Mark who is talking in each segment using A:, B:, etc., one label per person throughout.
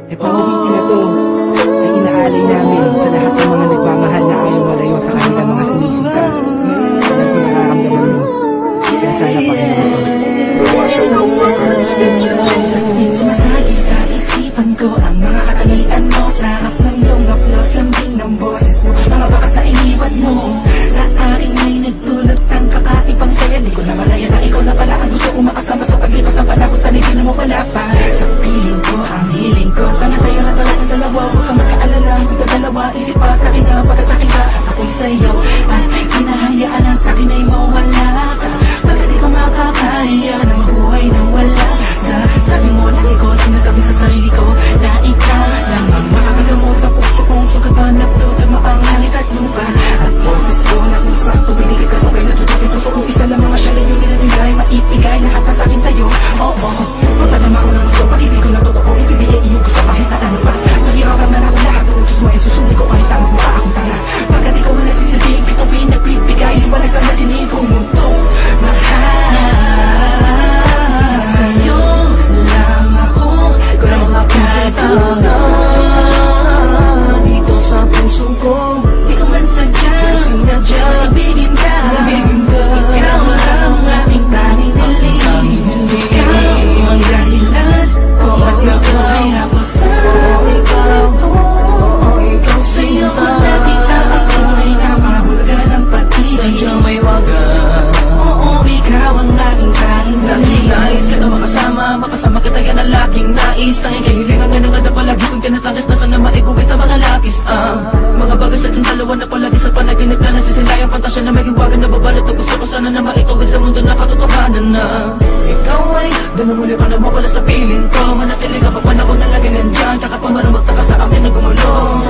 A: Itong awitin na to ay inaalay namin sa lahat ng mga nagmamahal na ayaw malayo sa kanilang mga sinisinta. Alam ko nakakamdaman mo, kaya sana pakinggan mo.
B: Sumasagi sa isipan ko ang mga katangian mo. Sarap ng iyong haplos, lambing ng boses mo, mga bakas na iniwan mo sa akin ay nagdulot ng kakaibang saya. Di ko na malaya na ikaw na pala ang gusto kong makasama sa paglipas ng panahon. Sana'y di na mo wala pa sa feeling ko, ang healing ko. Sana tayo na talagang dalawa, huwag kang magkaalala. Magdadalawa, isip pa sa akin na pagka sa akin ka at ako'y sa'yo. At hinahayaan ang sa akin ay mawala ka. Pagka di ko makakaya na mabuhay nang wala sa tabi mo. Lagi ko sinasabi sa sarili ko na ikaw lang ang makakagamot sa puso kong sugatan. Nagdudama ang langit at lupa at boses ko na kung saan tumiligid ka sabay natutupin puso kong isa lang mga siya lang yung minatigay. Maipigay lahat na sa akin sa'yo. Oo, magpadama ko ng gusto. Pag-ibig ko na totoo, ibibigay iyong gusto kahit na ano pa. Mahirapan man ako lahat ng utos mo ay susundin ko kahit ang mukha akong tanga. Pagkat ikaw na nagsisilbing bituin, nagbibigay liwanag sa nadinig kong mundo. Mahal sa'yo lang ako, ko na makakatawa dito sa puso ko. Di ko man sadya, sinadya, ibigin ka. Ikaw lang ang aking tanging hiling. Ikaw ang dahilan kung ba't nabuhay ako sa ikaw. Ikaw sa'yo ko nakita ang tunay na mahulugan ng pag-ibig. Sa'yo may wagan. Oo, ikaw ang aking tanging hiling. Nais ka na makasama kita yan ang laking nais. Tanging kahilingan nga nangada palagi kung kinatangis na sana maiguwit ang mga lapis. Mga bagay sa ating dalawa na palagi sa panaginip na nasisilayang pantasya na may hiwagan na babalot. O gusto ko sana na maituwid sa mundo na katotohanan na ikaw ay doon ang muli pa na mawala sa piling ko. Manatili ka pa panahon na lagi nandyan. Kakapamarang magtaka sa akin na gumulong.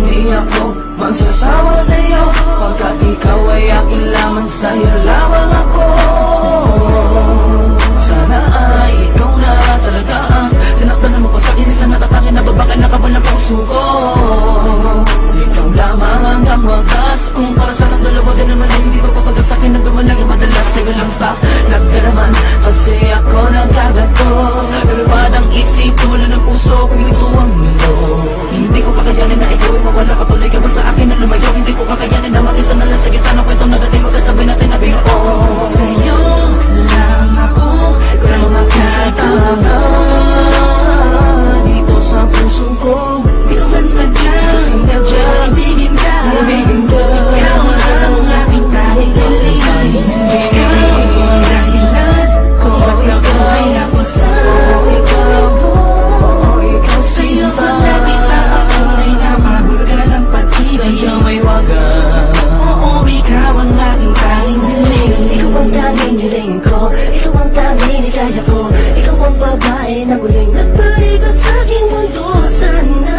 B: Hindi ako magsasawa sa'yo pagkat ikaw ay aking lamang, sa'yo lamang ako. Sana ay ikaw na talaga ang tinakdanan mo pa sa akin. Sa natatangin na babakal na kabal ng puso ko. Ikaw lamang hanggang wagas. Kung para sa ating dalawa din naman ay hindi magpapagal sa akin. Nagdumalangin madalas sa'yo lang pa nagdaraman. Kasi ako nagkagato. Lumipad ang isip, wala ng puso. Kung ito ang mundo, hindi ko kakayanin na ikaw ay mawala. Patuloy ka ba sa akin na lumayo? Hindi ko kakayanin na mag-isa na lang sa gitna ng kwento na dati magkasabay natin na biro. Sa'yo lang ako, sa makakatawa dito sa puso ko. Di ko man sadya, sinadya, ibigin ka. Ikaw lang ang aking tanging hiling. Ikaw ang dahilan kung ba't nabuhay ako sa ikaw. Ikaw sa'yo ko nakita ang tunay na mahulugan ng pag-ibig. Sa'yo may wagan. Oo, ikaw ang aking tanging hiling.
C: Ikaw ang tanging hiling ko, ikaw ang tanging hikaya ko. Ikaw ang babae na muling nagpaligot sa aking mundo. Sana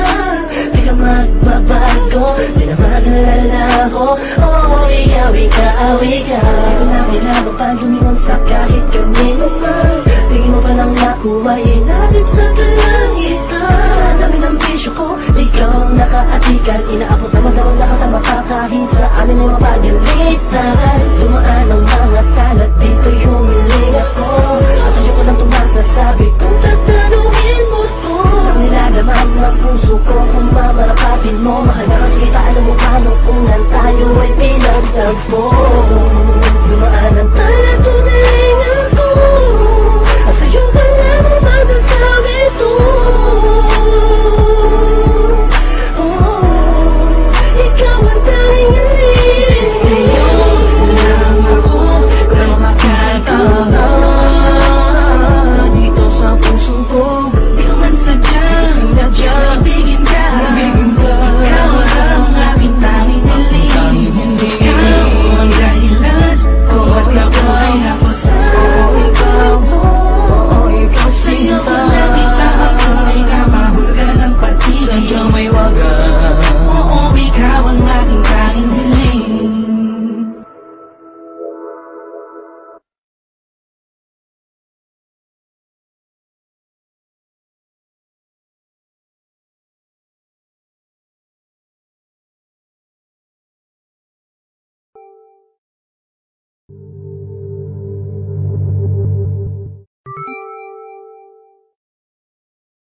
C: di ka magbabago, di na mag-alala ko. Oh, ikaw, ikaw, ikaw. Di ko na kailangan pa lumingon sa kahit kanino man. Tingin mo pa lang nakuhayin natin sa kalangitan. Sa dami ng bisyo ko, ikaw ang nakaatikan. Inaabot na magdamag na kasama ka kahit sa amin ay mapagalitan.